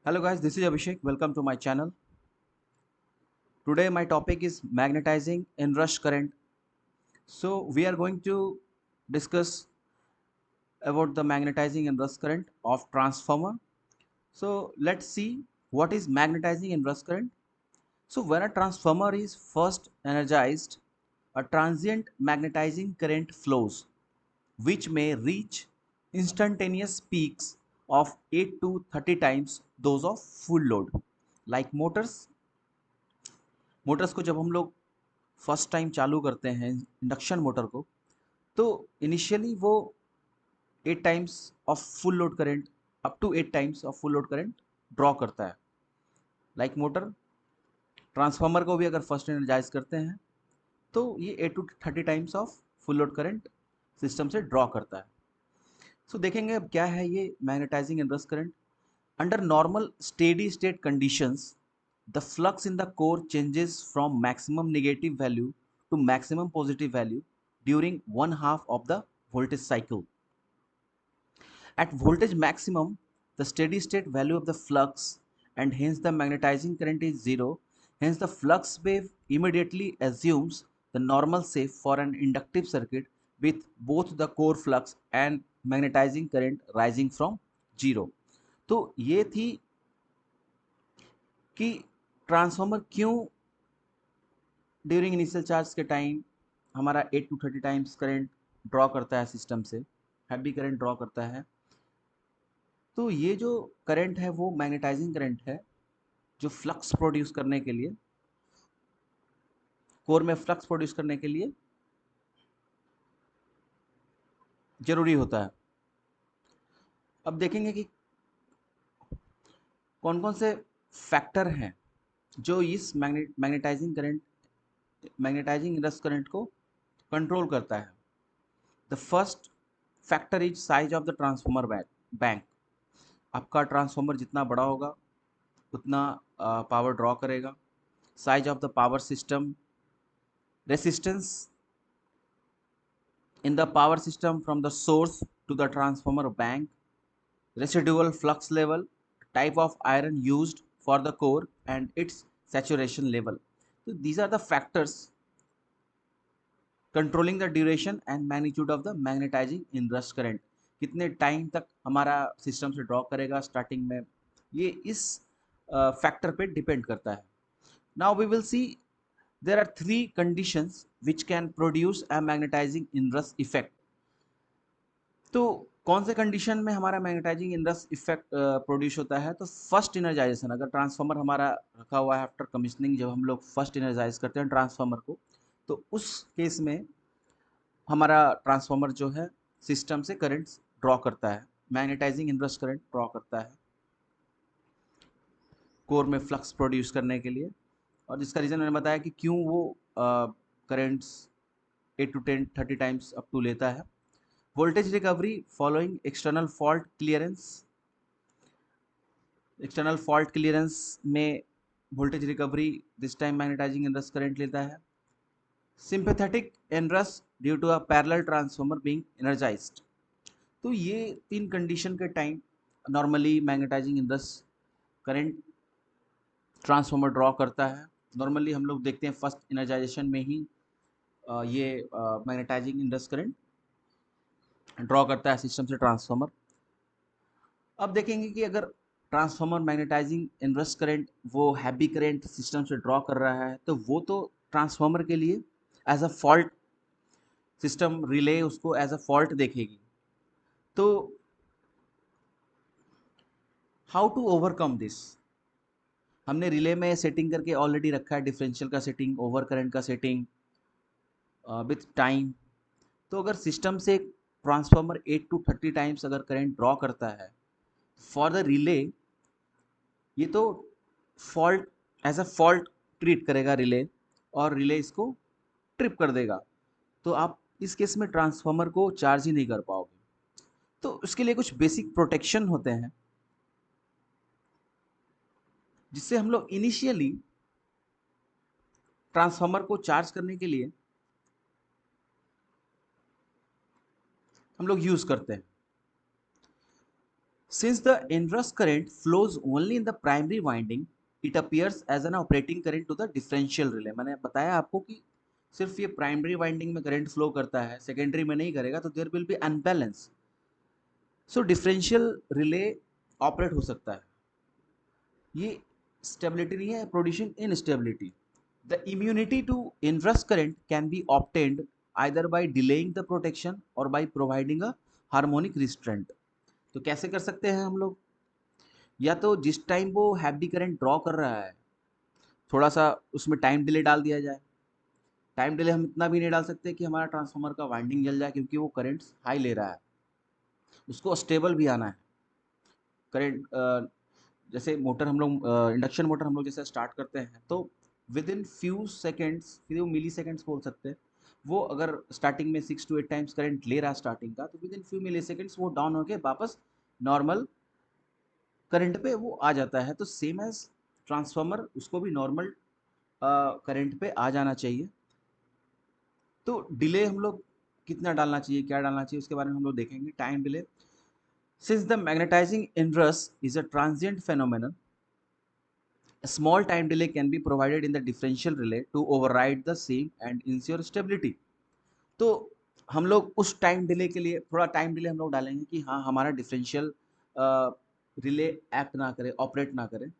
Hello guys, this is Abhishek. Welcome to my channel. Today my topic is magnetizing inrush current. So we are going to discuss about the magnetizing inrush current of transformer. So let's see what is magnetizing inrush current. So when a transformer is first energized, a transient magnetizing current flows, which may reach instantaneous peaks of 8 to 30 times those of full load. Like Motors को जब हम लोग first time चालू करते हैं induction motor को, तो initially वो 8 times of full load current, up to 8 times of full load current draw करता है। लाइक मोटर ट्रांसफार्मर को भी अगर फर्स्ट एनर्जाइज करते हैं तो ये 8 to 30 times of full load current system से ड्रॉ करता है। सो देखेंगे अब क्या है ये magnetizing inrush current. Under normal steady state conditions, the flux in the core changes from maximum negative value to maximum positive value during one half of the voltage cycle. At voltage maximum, the steady state value of the flux and hence the magnetizing current is zero. Hence the flux wave immediately assumes the normal shape for an inductive circuit with both the core flux and magnetizing current rising from zero. तो ये थी कि transformer क्यों during initial charge के time हमारा 8 to 30 times current draw करता है system से, हैवी करंट ड्रॉ करता है। तो ये जो करंट है वो मैग्नेटाइजिंग करंट है, जो फ्लक्स प्रोड्यूस करने के लिए, कोर में फ्लक्स प्रोड्यूस करने के लिए जरूरी होता है। अब देखेंगे कि कौन कौन से फैक्टर हैं जो इस मैग्नेटाइजिंग इंडक्स करंट को कंट्रोल करता है। The first factor is size of the transformer bank. आपका ट्रांसफार्मर जितना बड़ा होगा उतना पावर ड्रॉ करेगा। Size of the power system, resistance in the power system from the source to the transformer bank, residual flux level, type of iron used for the core and its saturation level. So these are the factors controlling the duration and magnitude of the magnetizing inrush current. कितने time तक हमारा system से draw करेगा starting में, ये इस factor पे depend करता है। Now we will see there are three conditions which can produce a magnetizing inrush effect. तो कौन से कंडीशन में हमारा मैग्नेटाइजिंग इनरश इफेक्ट प्रोड्यूस होता है? तो फर्स्ट इनर्जाइजेशन, अगर ट्रांसफार्मर हमारा रखा हुआ है आफ्टर कमीशनिंग, जब हम लोग फर्स्ट इनर्जाइज करते हैं ट्रांसफार्मर को, तो उस केस में हमारा ट्रांसफार्मर जो है सिस्टम से करंट ड्रॉ करता है, मैग्नेटाइजिंग इनरश करंट ड्रॉ करता है कोर में फ्लक्स प्रोड्यूस करने के लिए। और जिसका रीज़न मैंने बताया कि क्यों वो currents 8 to 10 30 times up to लेता है। Voltage recovery following external fault clearance में voltage recovery this time magnetizing inrush current लेता है। Sympathetic inrush due to a parallel transformer being energized. तो ये तीन कंडीशन के time normally magnetizing inrush current transformer draw करता है। नॉर्मली हम लोग देखते हैं फर्स्ट एनर्जाइजेशन में ही ये मैग्नेटाइजिंग इनरश करंट ड्रॉ करता है सिस्टम से ट्रांसफार्मर। अब देखेंगे कि अगर ट्रांसफार्मर मैग्नेटाइजिंग इनरश करंट वो हैवी करंट सिस्टम से ड्रॉ कर रहा है, तो वो तो ट्रांसफार्मर के लिए as a fault, system relay उसको एज अ फॉल्ट देखेगी। तो हाउ टू ओवरकम दिस, हमने रिले में सेटिंग करके ऑलरेडी रखा है, डिफरेंशियल का सेटिंग, ओवर करंट का सेटिंग विथ टाइम। तो अगर सिस्टम से ट्रांसफार्मर 8 टू 30 टाइम्स अगर करंट ड्रॉ करता है फॉर द रिले, ये तो fault as a fault treat करेगा रिले, और रिले इसको ट्रिप कर देगा। तो आप इस केस में ट्रांसफार्मर को चार्ज ही नहीं कर पाओगे। तो उसके लिए कुछ बेसिक प्रोटेक्शन होते हैं जिससे हम लोग इनिशियली ट्रांसफार्मर को चार्ज करने के लिए हम लोग यूज करते हैं। Since the inverse current flows only in the primary winding, it appears as an operating current to the differential relay. मैंने बताया आपको कि सिर्फ ये प्राइमरी वाइंडिंग में करंट फ्लो करता है, सेकेंडरी में नहीं करेगा, तो there will be unbalance. So differential relay operate हो सकता है. ये स्टेबिलिटी नहीं है, producing instability. The immunity to inrush current can be obtained either by delaying the protection or by providing a harmonic restraint. तो कैसे कर सकते हैं हम लोग? या तो जिस टाइम वो हैवी करंट ड्रॉ कर रहा है, थोड़ा सा उसमें टाइम डिले डाल दिया जाए. टाइम डिले हम इतना भी नहीं डाल सकते कि हमारा ट्रांसफार्मर का वाइंडिंग जल जाए, क्योंकि वो करंट हाई ले रहा है, उसको स्टेबल भी आना है. करंट जैसे मोटर हम लोग इंडक्शन मोटर हम लोग जैसे स्टार्ट करते हैं, तो within few seconds, few milliseconds बोल सकते हैं, वो अगर स्टार्टिंग में 6 to 8 टाइम्स करंट ले रहा है स्टार्टिंग का, तो within few milliseconds वो डाउन होके वापस नॉर्मल करंट पे वो आ जाता है. तो सेम एज ट्रांसफार्मर, उसको भी नॉर्मल करंट पे आ जाना चाहिए. तो डिले हम लोग कितना डालना चाहिए, क्या डालना चाहिए, उसके बारे में हम लोग देखेंगे. Time delay. Since the magnetizing inrush is a transient phenomenon, a small time delay can be provided in the differential relay to override the same and ensure stability. तो हम लोग उस टाइम डिले के लिए थोड़ा टाइम डिले हम लोग डालेंगे कि हाँ, हमारा डिफरेंशियल रिले एक्ट ना करे, ऑपरेट ना करे,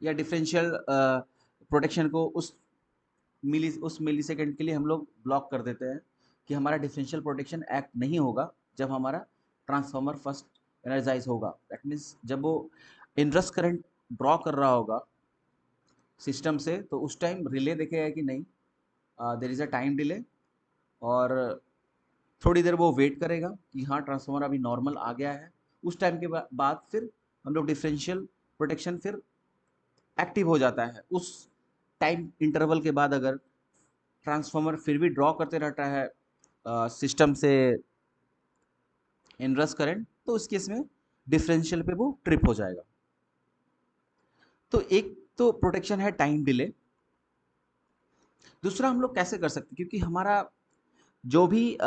या डिफरेंशियल प्रोटेक्शन को उस मिली सेकेंड के लिए हम लोग ब्लॉक कर देते हैं कि हमारा डिफरेंशियल प्रोटेक्शन एक्ट नहीं होगा जब हमारा ट्रांसफार्मर फर्स्ट एनर्जाइज होगा. दैट मीन्स जब वो इनरस करंट ड्रॉ कर रहा होगा सिस्टम से, तो उस टाइम रिले देखेगा कि नहीं, there is a time delay, और थोड़ी देर वो वेट करेगा कि हाँ, ट्रांसफार्मर अभी नॉर्मल आ गया है. उस टाइम के बाद फिर हम लोग डिफरेंशियल प्रोटेक्शन फिर एक्टिव हो जाता है. उस टाइम इंटरवल के बाद अगर ट्रांसफार्मर फिर भी ड्रॉ करते रहता है सिस्टम से इनरस करंट, तो उस केस में डिफरेंशियल पे वो ट्रिप हो जाएगा. तो एक तो प्रोटेक्शन है टाइम डिले. दूसरा हम लोग कैसे कर सकते हैं, क्योंकि हमारा जो भी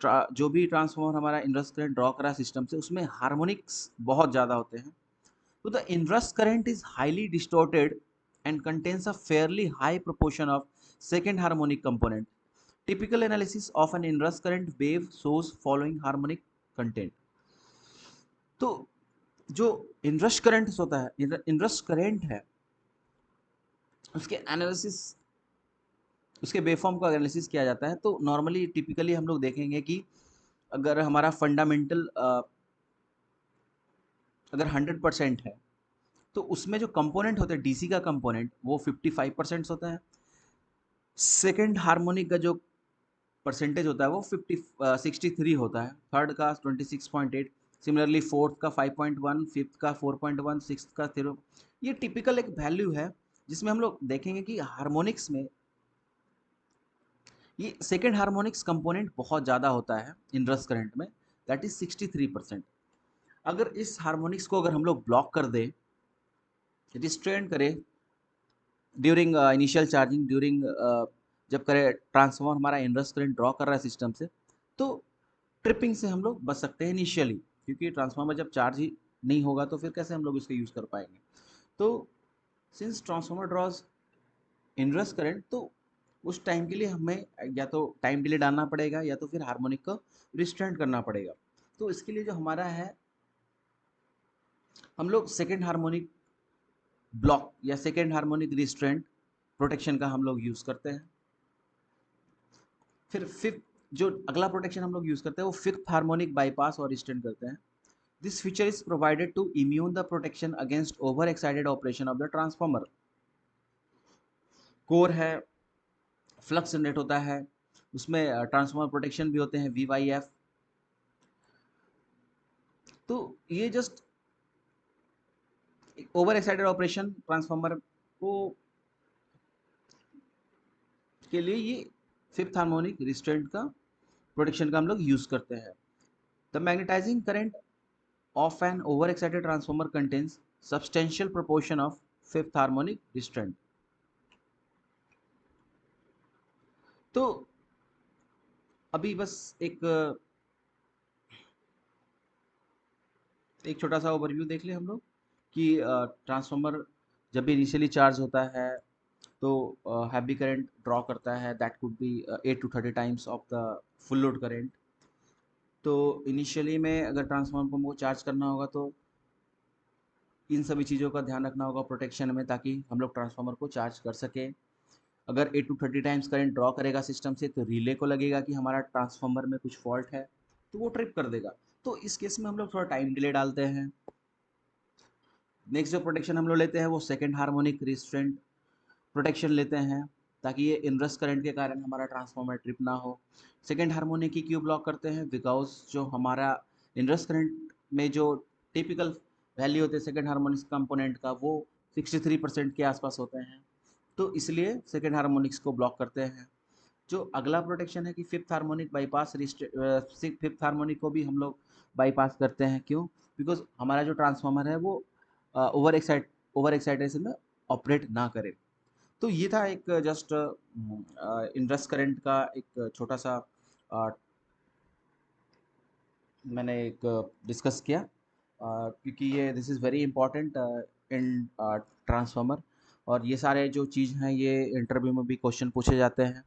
जो भी ट्रांसफार्मर हमारा इनवर्स करंट ड्रॉ करा सिस्टम से, उसमें हार्मोनिक्स बहुत ज़्यादा होते हैं. तो the inverse current is highly distorted and contains a fairly high proportion of second harmonic component. Typical analysis of an inverse current wave shows following harmonic content. तो जो इनरश करंट होता है, इनरश करंट है, उसके analysis, उसके waveform का analysis किया जाता है. तो नॉर्मली टिपिकली हम लोग देखेंगे कि अगर हमारा फंडामेंटल अगर 100% है, तो उसमें जो कंपोनेंट होते हैं डीसी का कंपोनेंट, वो 55% होता है. सेकेंड हार्मोनिक का जो परसेंटेज होता है वो 63 होता है. थर्ड का 26.8, सिमिलरली फोर्थ का 5.1, फिफ्थ का 4.1, सिक्स्थ का 0. ये टिपिकल एक वैल्यू है जिसमें हम लोग देखेंगे कि हार्मोनिक्स में ये सेकेंड हार्मोनिक्स कंपोनेंट बहुत ज़्यादा होता है इनवर्स करंट में, दैट इज 63%. अगर इस हार्मोनिक्स को अगर हम लोग ब्लॉक कर दें, रिस्ट्रेन करें ड्यूरिंग इनिशियल चार्जिंग, ड्यूरिंग जब करे ट्रांसफॉर्मर हमारा इनवर्स करंट ड्रॉ कर रहा है सिस्टम से, तो ट्रिपिंग से हम लोग बच सकते हैं इनिशियली, क्योंकि ट्रांसफार्मर जब चार्ज ही नहीं होगा तो फिर कैसे हम लोग इसका यूज़ कर पाएंगे. तो since transformer draws inrush current, तो उस टाइम के लिए हमें या तो टाइम डिले डालना पड़ेगा या तो फिर हार्मोनिक को रिस्ट्रेंट करना पड़ेगा. तो इसके लिए जो हमारा है, हम लोग सेकेंड हार्मोनिक ब्लॉक या सेकेंड हार्मोनिक रिस्ट्रेंट प्रोटेक्शन का हम लोग यूज़ करते हैं. फिर फिफ्थ जो अगला प्रोटेक्शन हम लोग यूज़ करते हैं वो फिफ्थ हार्मोनिक बाईपास और रिस्ट्रेंट करते हैं. This feature is provided to immune the protection against overexcited operation of the transformer. Core है, फ्लक्स जनरेट होता है, उसमें ट्रांसफार्मर प्रोटेक्शन भी होते हैं, VYF. तो ये just overexcited operation transformer को के लिए ये फिफ्थ हार्मोनिक रिस्ट्रेंट का प्रोटेक्शन का हम लोग यूज करते हैं. The magnetizing current of an overexcited transformer contains substantial proportion of fifth harmonic restraint. तो अभी बस एक एक छोटा सा ओवरव्यू देख लें हम लोग कि ट्रांसफार्मर जब भी इनिशियली चार्ज होता है तो हैवी करंट ड्रॉ करता है, that could be 8 to 30 times of the full load current. तो इनिशियली में अगर ट्रांसफार्मर को चार्ज करना होगा तो इन सभी चीज़ों का ध्यान रखना होगा प्रोटेक्शन में, ताकि हम लोग ट्रांसफार्मर को चार्ज कर सकें। अगर 8 to 30 टाइम्स करंट ड्रॉ करेगा सिस्टम से तो रिले को लगेगा कि हमारा ट्रांसफार्मर में कुछ फॉल्ट है, तो वो ट्रिप कर देगा। तो इस केस में हम लोग थोड़ा टाइम डिले डालते हैं। नेक्स्ट जो प्रोटेक्शन हम लोग लेते हैं वो सेकेंड हार्मोनिक रिस्ट्रेंट प्रोटेक्शन लेते हैं, ताकि ये इनरस करंट के कारण हमारा ट्रांसफार्मर ट्रिप ना हो। सेकेंड हार्मोनिक की क्यों ब्लॉक करते हैं? बिकॉज जो हमारा इनरस करंट में जो टिपिकल वैल्यू होते हैं सेकेंड हार्मोनिक्स कंपोनेंट का, वो 63% के आसपास होते हैं, तो इसलिए सेकेंड हार्मोनिक्स को ब्लॉक करते हैं। जो अगला प्रोटेक्शन है कि fifth harmonic bypass, fifth harmonic को भी हम लोग बाईपास करते हैं। क्यों? बिकॉज हमारा जो ट्रांसफार्मर है वो ओवर एक्साइटेशन में ऑपरेट ना करे। तो ये था एक जस्ट इनरस करंट का एक छोटा सा मैंने एक डिस्कस किया, क्योंकि ये this is very important in transformer. और ये सारे जो चीज़ हैं ये इंटरव्यू में भी क्वेश्चन पूछे जाते हैं,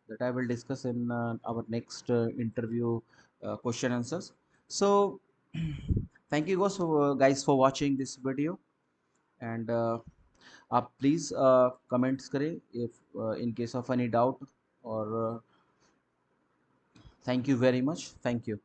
that I will discuss in our next interview question answers. So thank you guys for watching this video, and आप प्लीज़ कमेंट्स करें if in case of any doubt, और thank you very much, thank you.